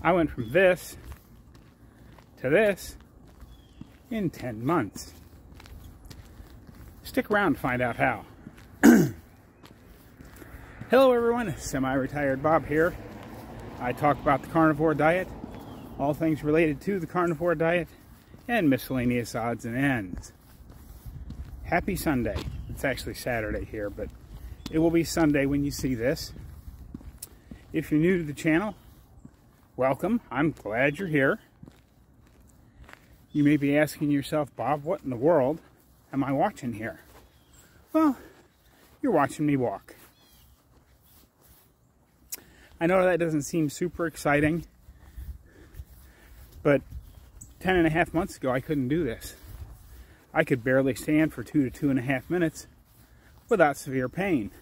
I went from this to this in 10 months. Stick around to find out how. Hello everyone, semi-retired Bob here. I talk about the carnivore diet, all things related to the carnivore diet, and miscellaneous odds and ends. Happy Sunday. It's actually Saturday here, but it will be Sunday when you see this. If you're new to the channel, welcome. I'm glad you're here. You may be asking yourself, Bob, what in the world am I watching here? Well, you're watching me walk. I know that doesn't seem super exciting, but 10.5 months ago I couldn't do this. I could barely stand for 2 to 2.5 minutes without severe pain.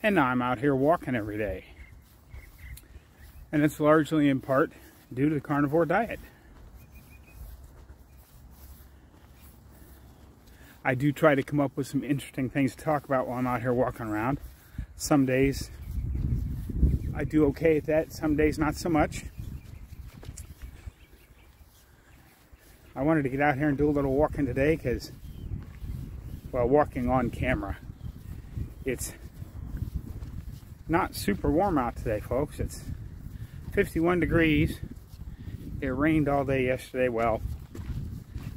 And now I'm out here walking every day. And it's largely in part due to the carnivore diet. I do try to come up with some interesting things to talk about while I'm out here walking around. Some days I do okay at that, some days not so much. I wanted to get out here and do a little walking today because, well, walking on camera. It's not super warm out today, folks. It's 51 degrees. It rained all day yesterday. Well,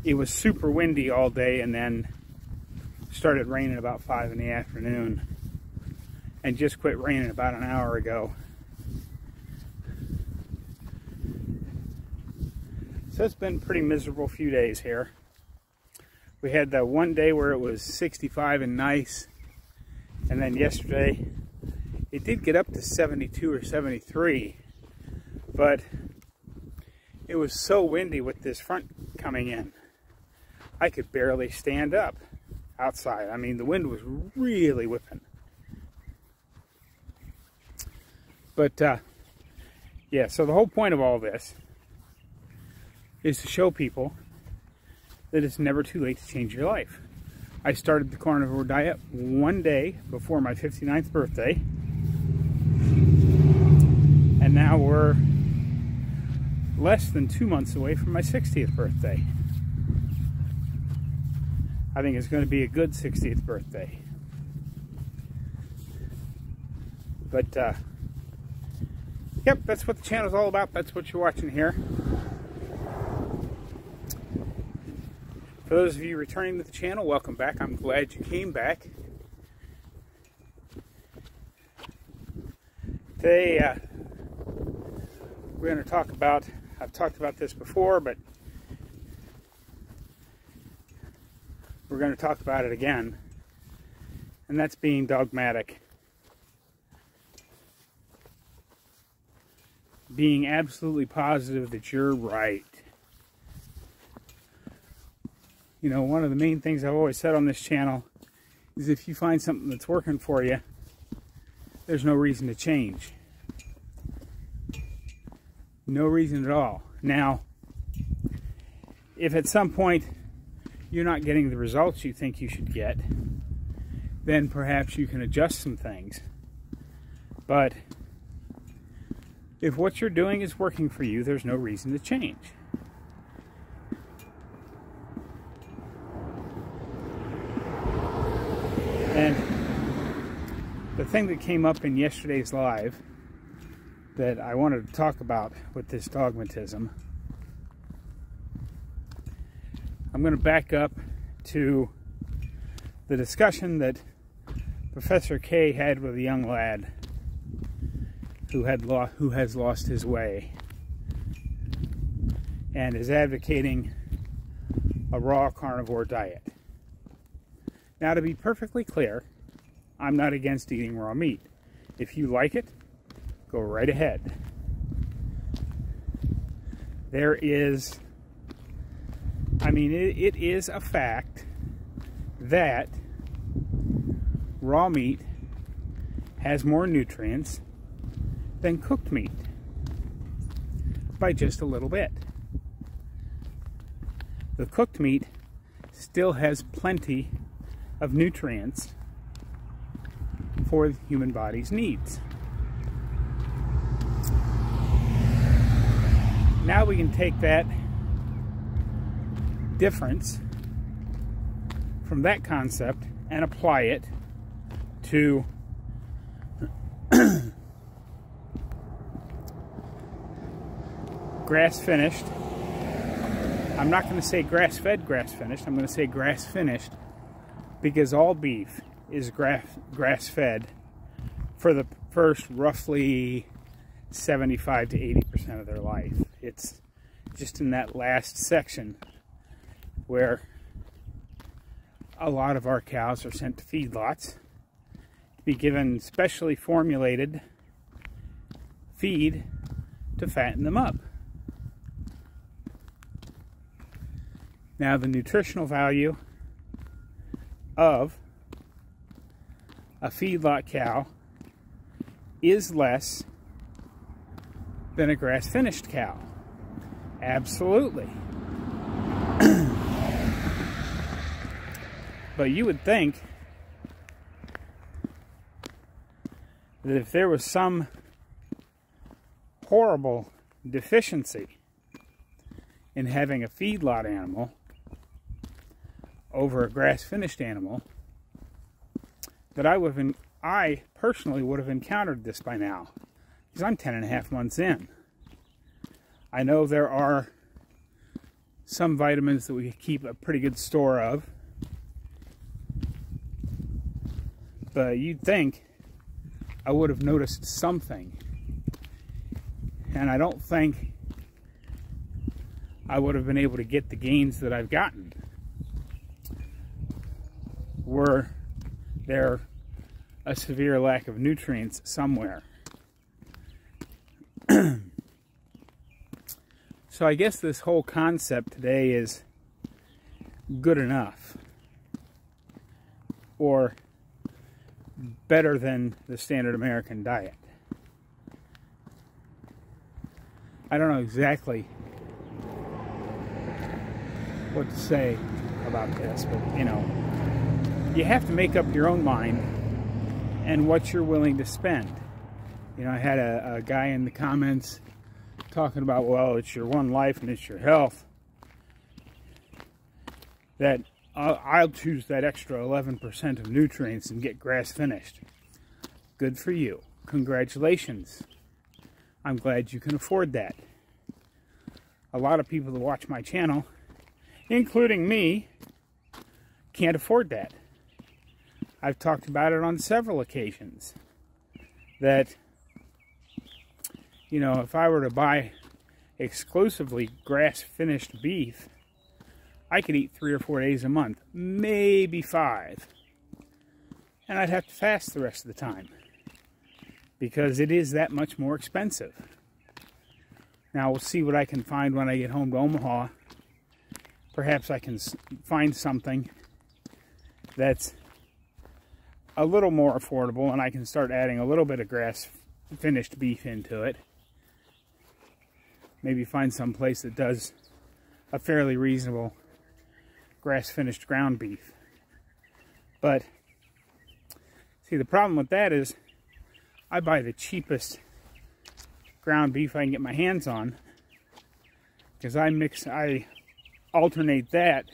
it was super windy all day and then started raining about 5 in the afternoon and just quit raining about an hour ago. So it's been a pretty miserable few days here. We had that one day where it was 65 and nice, and then yesterday it did get up to 72 or 73, but it was so windy with this front coming in. I could barely stand up outside. I mean, the wind was really whipping. But yeah, so the whole point of all this is to show people that it's never too late to change your life. I started the carnivore diet one day before my 59th birthday, and now we're less than 2 months away from my 60th birthday. I think it's going to be a good 60th birthday. But yep, that's what the channel's all about. That's what you're watching here. For those of you returning to the channel, welcome back. I'm glad you came back. Today, we're going to talk about, I've talked about this before, but we're going to talk about it again, and that's being dogmatic. Being absolutely positive that you're right. You know, one of the main things I've always said on this channel is if you find something that's working for you, there's no reason to change. No reason at all. Now, if at some point you're not getting the results you think you should get, then perhaps you can adjust some things. But if what you're doing is working for you, there's no reason to change. And the thing that came up in yesterday's live that I wanted to talk about with this dogmatism, I'm going to back up to the discussion that Professor K had with a young lad who has lost his way and is advocating a raw carnivore diet. Now, to be perfectly clear, I'm not against eating raw meat. If you like it, go right ahead. There is, I mean, it is a fact that raw meat has more nutrients than cooked meat by just a little bit. The cooked meat still has plenty of nutrients for the human body's needs. Now we can take that difference from that concept and apply it to grass finished. I'm not going to say grass fed, grass finished. I'm going to say grass finished, because all beef is grass fed for the first roughly 75 to 80% of their life. It's just in that last section where a lot of our cows are sent to feedlots to be given specially formulated feed to fatten them up. Now, the nutritional value of a feedlot cow is less than a grass-finished cow. Absolutely. But you would think that if there was some horrible deficiency in having a feedlot animal over a grass-finished animal, that I personally would have encountered this by now, because I'm 10.5 months in. I know there are some vitamins that we keep a pretty good store of, but you'd think I would have noticed something, and I don't think I would have been able to get the gains that I've gotten were there a severe lack of nutrients somewhere. So I guess this whole concept today is good enough, or better than the standard American diet. I don't know exactly what to say about this, but you know, you have to make up your own mind and what you're willing to spend. You know, I had a guy in the comments talking about, well, it's your one life and it's your health, that I'll choose that extra 11% of nutrients and get grass finished. Good for you. Congratulations. I'm glad you can afford that. A lot of people that watch my channel, including me, can't afford that. I've talked about it on several occasions that, you know, if I were to buy exclusively grass-finished beef, I could eat 3 or 4 days a month, maybe 5. And I'd have to fast the rest of the time, because it is that much more expensive. Now, we'll see what I can find when I get home to Omaha. Perhaps I can find something that's a little more affordable, and I can start adding a little bit of grass-finished beef into it. Maybe find some place that does a fairly reasonable grass-finished ground beef. But, see, the problem with that is I buy the cheapest ground beef I can get my hands on, because I alternate that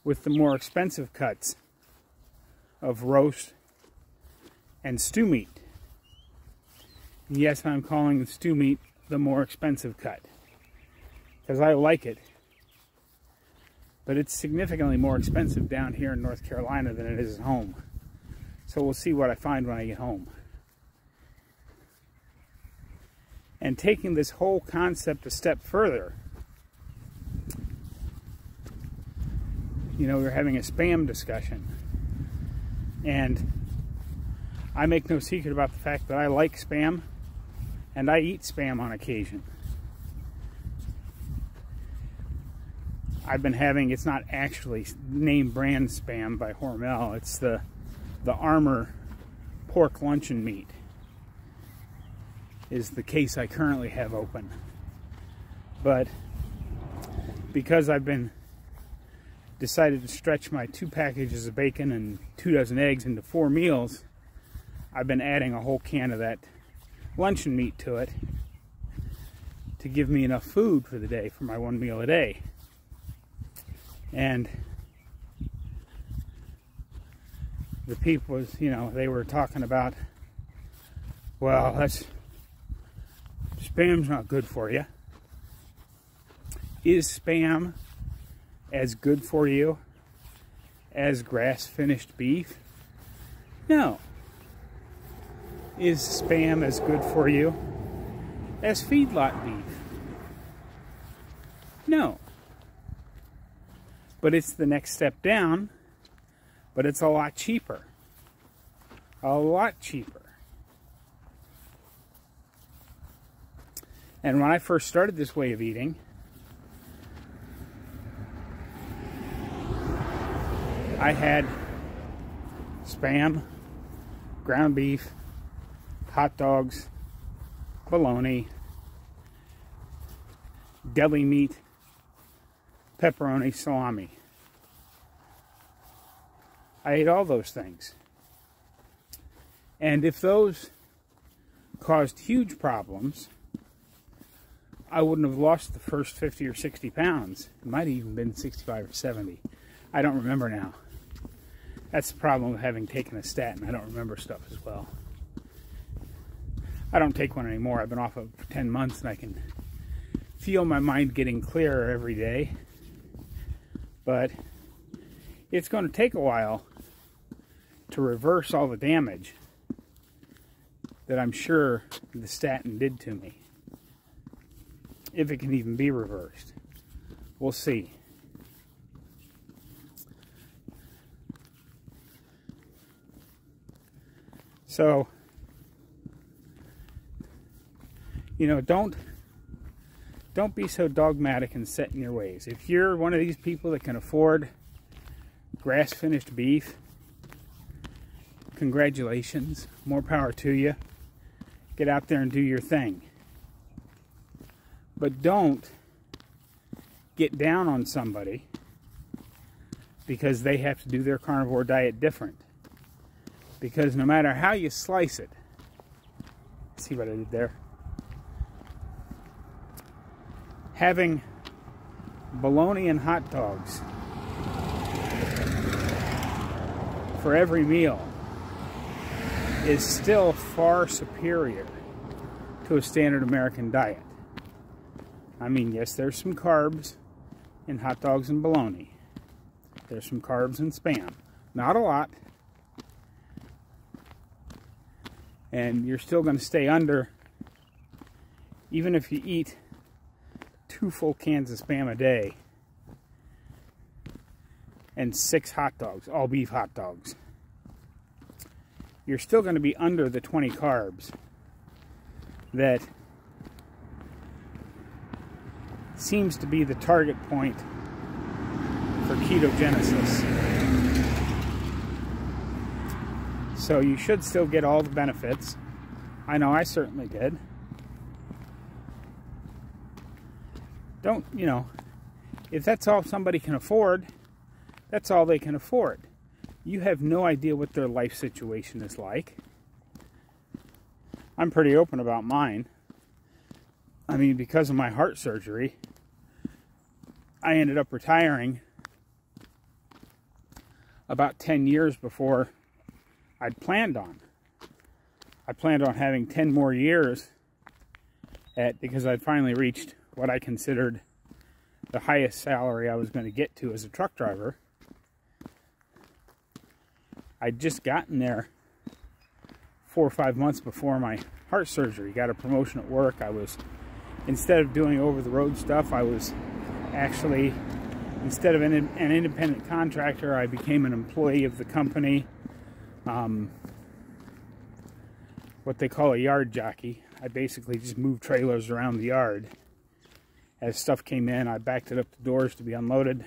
with the more expensive cuts of roast and stew meat. And yes, I'm calling the stew meat the more expensive cut, because I like it, but it's significantly more expensive down here in North Carolina than it is at home. So we'll see what I find when I get home. And taking this whole concept a step further, you know, we're having a spam discussion, and I make no secret about the fact that I like spam, and I eat spam on occasion. I've been having, it's not actually name brand spam by Hormel, it's the Armour pork luncheon meat is the case I currently have open. But because I've been decided to stretch my 2 packages of bacon and 2 dozen eggs into 4 meals, I've been adding a whole can of that luncheon meat to it to give me enough food for the day, for my one meal a day. And the people, they were talking about, well, spam's not good for you. Is spam as good for you as grass-finished beef? No. Is spam as good for you as feedlot beef? No. But it's the next step down, but it's a lot cheaper. A lot cheaper. And when I first started this way of eating, I had spam, ground beef, hot dogs, bologna, deli meat, pepperoni, salami. I ate all those things. And if those caused huge problems, I wouldn't have lost the first 50 or 60 pounds. It might have even been 65 or 70. I don't remember now. That's the problem with having taken a statin. I don't remember stuff as well. I don't take one anymore. I've been off of it for 10 months, and I can feel my mind getting clearer every day. But it's going to take a while to reverse all the damage that I'm sure the statin did to me. If it can even be reversed. We'll see. So, don't be so dogmatic and set in your ways. If you're one of these people that can afford grass-finished beef, congratulations, more power to you. Get out there and do your thing. But don't get down on somebody because they have to do their carnivore diet different. Because no matter how you slice it, see what I did there? Having bologna and hot dogs for every meal is still far superior to a standard American diet. I mean, yes, there's some carbs in hot dogs and bologna. There's some carbs in spam. Not a lot. And you're still going to stay under, even if you eat 2 full cans of spam a day and 6 hot dogs, all beef hot dogs. You're still going to be under the 20 carbs that seems to be the target point for ketogenesis. So you should still get all the benefits. I know I certainly did. Don't, if that's all somebody can afford, that's all they can afford. You have no idea what their life situation is like. I'm pretty open about mine. I mean, because of my heart surgery, I ended up retiring about 10 years before I'd planned on. I planned on having 10 more years because I'd finally reached what I considered the highest salary I was going to get to as a truck driver. I'd just gotten there 4 or 5 months before my heart surgery. Got a promotion at work. I was, instead of doing over-the-road stuff, I was actually, instead of an independent contractor, I became an employee of the company. What they call a yard jockey. I basically just moved trailers around the yard. As stuff came in, I backed it up the doors to be unloaded.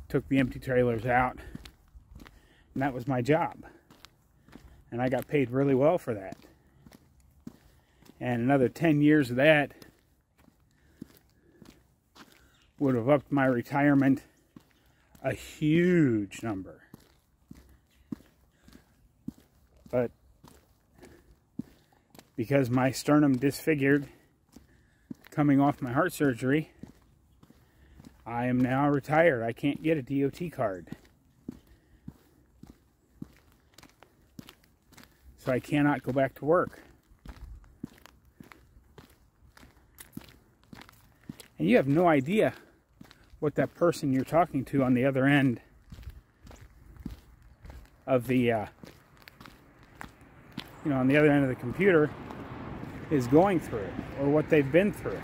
Took the empty trailers out. And that was my job. And I got paid really well for that. And another 10 years of that would have upped my retirement a huge number. But because my sternum disfigured coming off my heart surgery, I am now retired. I can't get a DOT card. So I cannot go back to work. And you have no idea what that person you're talking to on the other end of the, on the other end of the computer is going through, or what they've been through,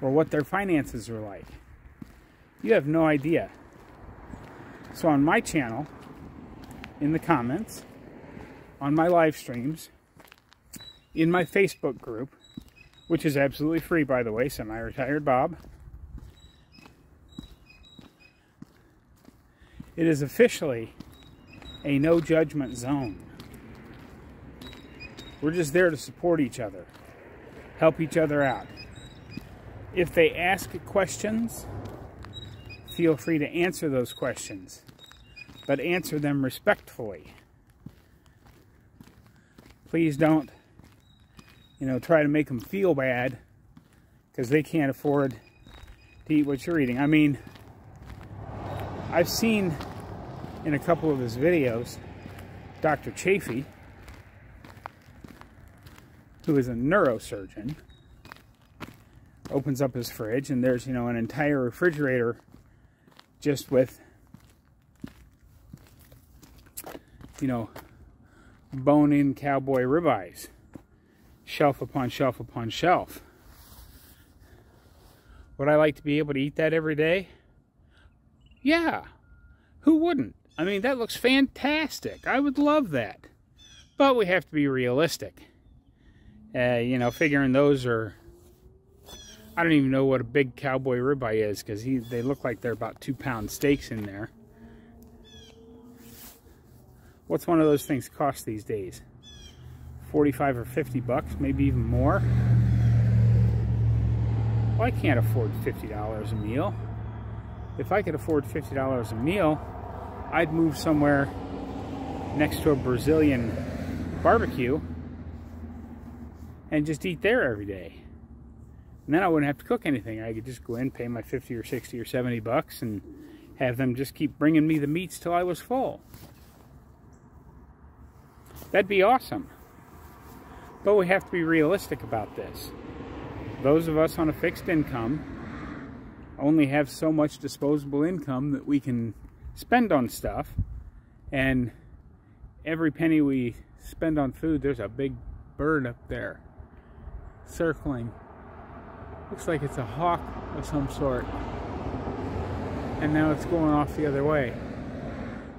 or what their finances are like. You have no idea. So on my channel, in the comments, on my live streams, in my Facebook group, which is absolutely free, by the way, Semi-Retired Bob, it is officially a no judgment zone. We're just there to support each other, help each other out. If they ask questions, feel free to answer those questions, but answer them respectfully. Please don't, try to make them feel bad because they can't afford to eat what you're eating. I mean, I've seen in a couple of his videos, Dr. Chafee, who is a neurosurgeon, opens up his fridge and there's, an entire refrigerator just with, bone-in cowboy ribeyes, shelf upon shelf upon shelf. Would I like to be able to eat that every day? Yeah, who wouldn't? I mean, that looks fantastic. I would love that. But we have to be realistic. Figuring those are, I don't even know what a big cowboy ribeye is, because they look like they're about 2-pound steaks in there. What's one of those things cost these days? 45 or 50 bucks, maybe even more. Well, I can't afford $50 a meal. If I could afford $50 a meal, I'd move somewhere next to a Brazilian barbecue and just eat there every day. And then I wouldn't have to cook anything. I could just go in, pay my 50 or 60 or 70 bucks and have them just keep bringing me the meats till I was full. That'd be awesome. But we have to be realistic about this. Those of us on a fixed income only have so much disposable income that we can spend on stuff, and every penny we spend on food, there's a big bird up there circling. Looks like it's a hawk of some sort, and now it's going off the other way.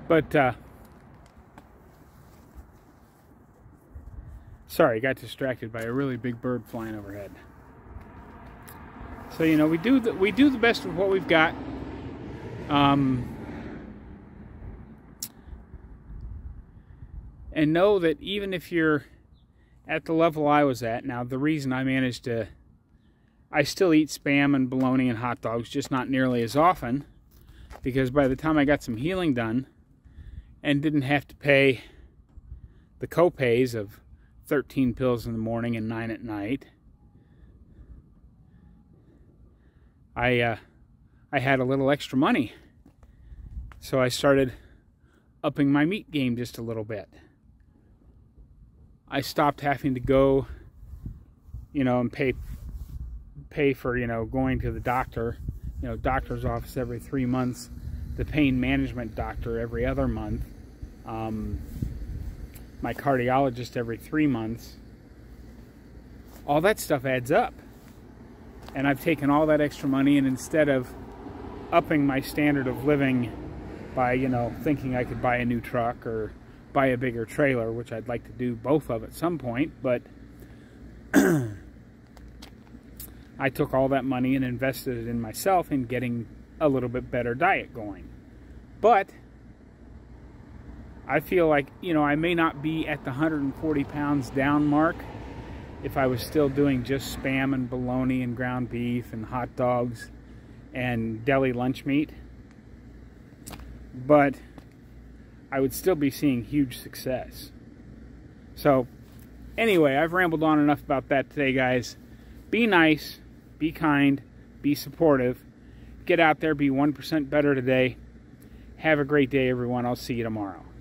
But sorry, got distracted by a really big bird flying overhead. So we do the best with what we've got. And know that even if you're at the level I was at, now the reason I still eat Spam and bologna and hot dogs, just not nearly as often, because by the time I got some healing done and didn't have to pay the co-pays of 13 pills in the morning and 9 at night, I had a little extra money. So I started upping my meat game just a little bit. I stopped having to go, and pay for, going to the doctor, doctor's office every 3 months, the pain management doctor every other month, my cardiologist every 3 months. All that stuff adds up. And I've taken all that extra money, and instead of upping my standard of living by, thinking I could buy a new truck or buy a bigger trailer, which I'd like to do both of at some point, but I took all that money and invested it in myself in getting a little bit better diet going. But I feel like, I may not be at the 140 pounds down mark if I was still doing just Spam and bologna and ground beef and hot dogs and deli lunch meat. But I would still be seeing huge success. So Anyway, I've rambled on enough about that today, guys. Be nice, be kind, be supportive. Get out there, be 1% better today. Have a great day, everyone. I'll see you tomorrow.